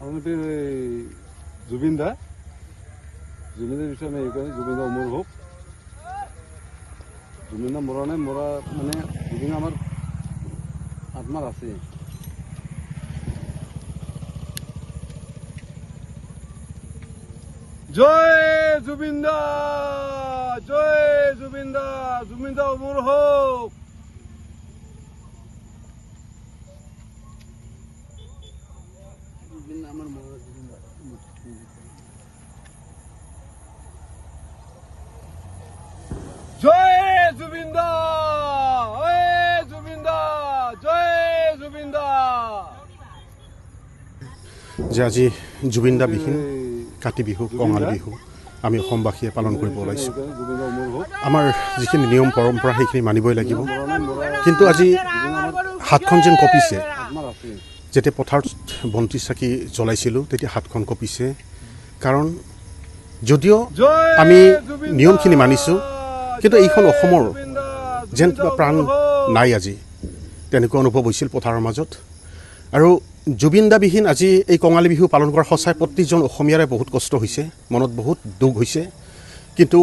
জুবিন দা জুবিনেৰ বিষয়ে আমি এইকাৰণে জুবিন দা অমৰ হোক। জুবিন দা মৰা নাই, মৰা মানে জুবিন আমাৰ আত্মাৰ আছে। জয় জুবিন দা, জয় জুবিন দা, জুবিন দা অমৰ হোক। জয় জুবিন দা, জুবিন দা, জয় জুবিন দা। যে আজি জুবিন দা বিহীন কাতি বিহু কঙালী বিহু আমি অসমবাসীয়ে পালন কৰিব ওলাইছোঁ। আমাৰ যিখিনি নিয়ম পৰম্পৰা সেইখিনি মানিবই লাগিব, কিন্তু আজি হাতখন যেন কঁপিছে। যেতিয়া পথাৰত বন্তি চাকি জ্বলাইছিলোঁ তেতিয়া হাতখন কঁপিছে, কাৰণ যদিও আমি নিয়মখিনি মানিছোঁ কিন্তু এইখন অসমৰ যেন কিবা প্ৰাণ নাই আজি, তেনেকুৱা অনুভৱ হৈছিল পথাৰৰ মাজত। আৰু জুবিন দা বিহীন আজি এই কঙালী বিহু পালন কৰা সঁচাই প্ৰতিজন অসমীয়াৰে বহুত কষ্ট হৈছে, মনত বহুত দুখ হৈছে, কিন্তু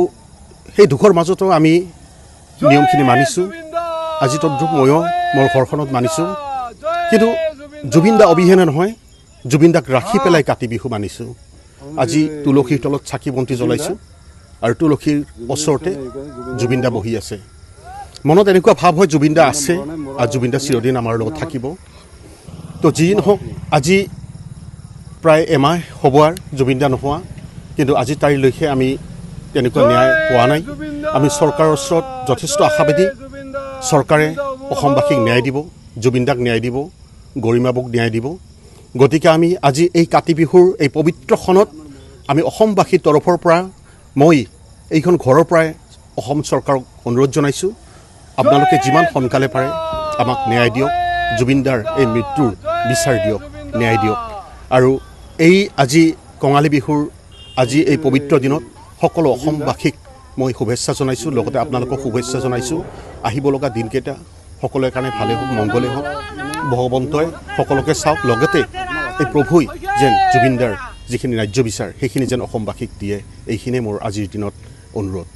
সেই দুখৰ মাজতো আমি নিয়মখিনি মানিছোঁ। আজি তদ্ৰুপ ময়ো মোৰ ঘৰখনত মানিছোঁ, কিন্তু জুবিন দা অবিহনে নহয়, জুবিন দাক ৰাখি পেলাই কাতি বিহু মানিছোঁ। আজি তুলসীৰ তলত চাকি বন্তি জ্বলাইছোঁ আৰু তুলসীৰ ওচৰতে জুবিন দা বহি আছে। মনত এনেকুৱা ভাৱ হয় জুবিন দা আছে আৰু জুবিন দা চিৰদিন আমাৰ লগত থাকিব। তো যি নহওক, আজি প্ৰায় এমাহ হ'ব আৰু জুবিন দা নোহোৱা, কিন্তু আজি তাৰিলৈকে আমি তেনেকুৱা ন্যায় পোৱা নাই। আমি চৰকাৰৰ ওচৰত যথেষ্ট আশাবাদী, চৰকাৰে অসমবাসীক ন্যায় দিব, জুবিন দাক ন্যায় দিব, গৰিমাবুক ন্যায় দিব। গতিকে আমি আজি এই কাতি বিহুৰ এই পবিত্ৰ ক্ষণত আমি অসমবাসীৰ তৰফৰ পৰা মই এইখন ঘৰৰ পৰাই অসম চৰকাৰক অনুৰোধ জনাইছোঁ, আপোনালোকে যিমান সোনকালে পাৰে আমাক ন্যায় দিয়ক, জুবিন দাৰ এই মৃত্যুৰ বিচাৰ দিয়ক, ন্যায় দিয়ক। আৰু এই আজি কঙালী বিহুৰ আজি এই পবিত্ৰ দিনত সকলো অসমবাসীক মই শুভেচ্ছা জনাইছোঁ, লগতে আপোনালোকক শুভেচ্ছা জনাইছোঁ। আহিব লগা দিনকেইটা সকলোৰে কাৰণে ভালেই হওক, মংগলেই হওক, ভগৱন্তই সকলোকে চাওক, লগতে এই প্ৰভুই যেন জুবিন দাৰ যিখিনি ৰাজ্য বিচাৰ সেইখিনি যেন অসমবাসীক দিয়ে, এইখিনিয়ে মোৰ আজিৰ দিনত অনুৰোধ।